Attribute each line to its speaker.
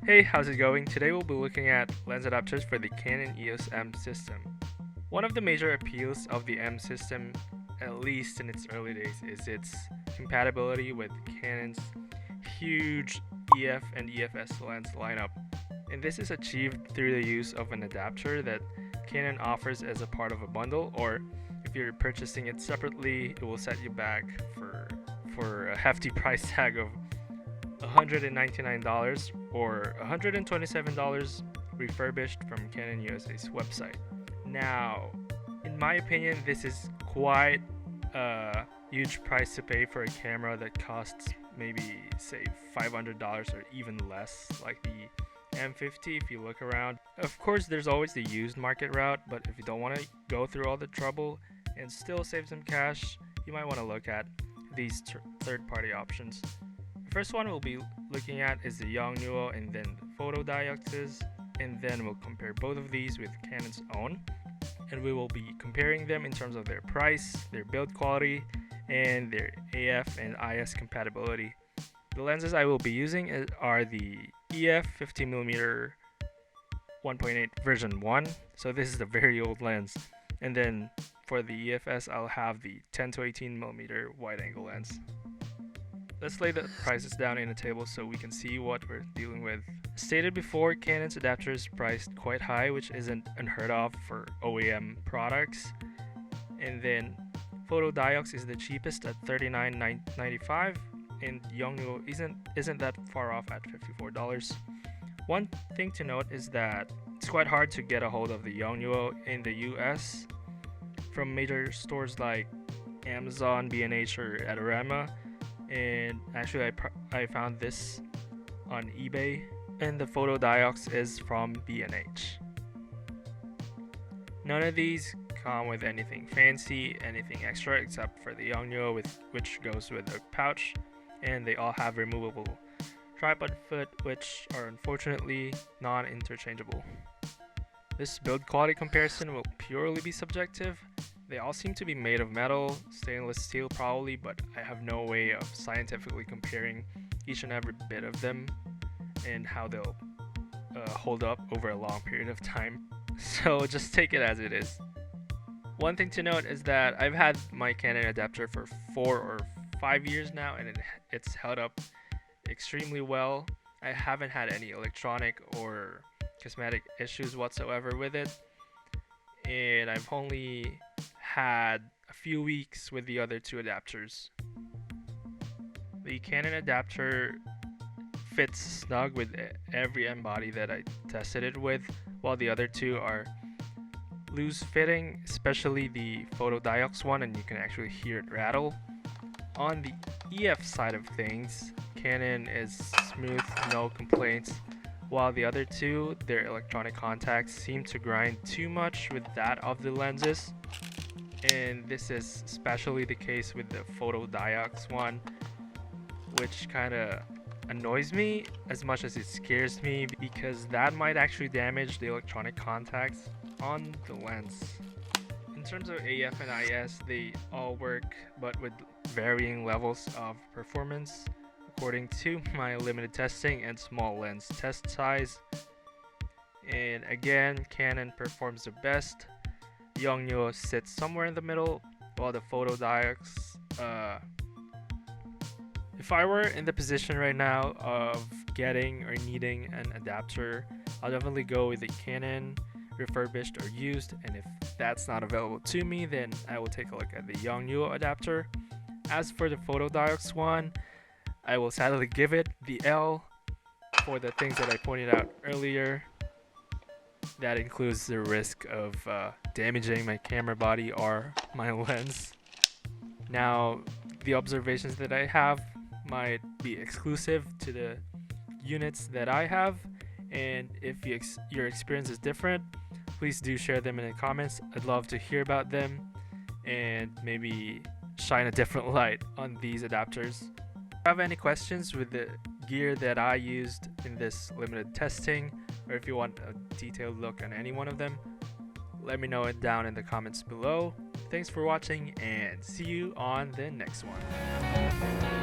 Speaker 1: Hey, how's it going? Today we'll be looking at lens adapters for the Canon EOS M system. One of the major appeals of the M system, at least in its early days, is its compatibility with Canon's huge EF and EFS lens lineup. And this is achieved through the use of an adapter that Canon offers as a part of a bundle, or if you're purchasing it separately, it will set you back for a hefty price tag of $199 or $127 refurbished from Canon USA's website. Now, in my opinion, this is quite a huge price to pay for a camera that costs maybe say $500 or even less, like the M50 if you look around. Of course, there's always the used market route, but if you don't want to go through all the trouble and still save some cash, you might want to look at these third-party options. The first one we'll be looking at is the Yongnuo and then the Fotodiox, and then we'll compare both of these with Canon's own, and we will be comparing them in terms of their price, their build quality, and their AF and IS compatibility. The lenses I will be using are the EF 50mm 1.8 version 1, so this is the very old lens, and then for the EFS I'll have the 10 to 18mm wide angle lens. Let's lay the prices down in a table so we can see what we're dealing with. Stated before, Canon's adapter is priced quite high, which isn't unheard of for OEM products. And then Fotodiox is the cheapest at $39.95, and Yongnuo isn't that far off at $54. One thing to note is that it's quite hard to get a hold of the Yongnuo in the US from major stores like Amazon, B&H, or Adorama. And actually I found this on eBay, and the Fotodiox is from B&H. None of these come with anything fancy, anything extra, except for the Yongnuo, which goes with a pouch, and they all have removable tripod foot, which are unfortunately non-interchangeable. This build quality comparison will purely be subjective. They all seem to be made of metal, stainless steel probably, but I have no way of scientifically comparing each and every bit of them and how they'll hold up over a long period of time. So just take it as it is. One thing to note is that I've had my Canon adapter for 4 or 5 years now, and it's held up extremely well. I haven't had any electronic or cosmetic issues whatsoever with it, and I've only had a few weeks with the other two adapters. The Canon adapter fits snug with every M body that I tested it with, while the other two are loose fitting, especially the Fotodiox one, and you can actually hear it rattle. On the EF side of things, Canon is smooth, no complaints, while the other two, their electronic contacts seem to grind too much with that of the lenses. And this is especially the case with the Fotodiox one, which kind of annoys me as much as it scares me, because that might actually damage the electronic contacts on the lens. In terms of AF and IS, they all work, but with varying levels of performance according to my limited testing and small lens test size. And again, Canon performs the best. Yongnuo sits somewhere in the middle, while the Fotodiox, if I were in the position right now of getting or needing an adapter, I'll definitely go with the Canon, refurbished or used, and if that's not available to me, then I will take a look at the Yongnuo adapter. As for the Fotodiox one, I will sadly give it the L for the things that I pointed out earlier. That includes the risk of damaging my camera body or my lens. Now, the observations that I have might be exclusive to the units that I have, and if your experience is different, please do share them in the comments. I'd love to hear about them and maybe shine a different light on these adapters. If you have any questions with the gear that I used in this limited testing, or if you want a detailed look on any one of them, let me know it down in the comments below. Thanks for watching, and see you on the next one.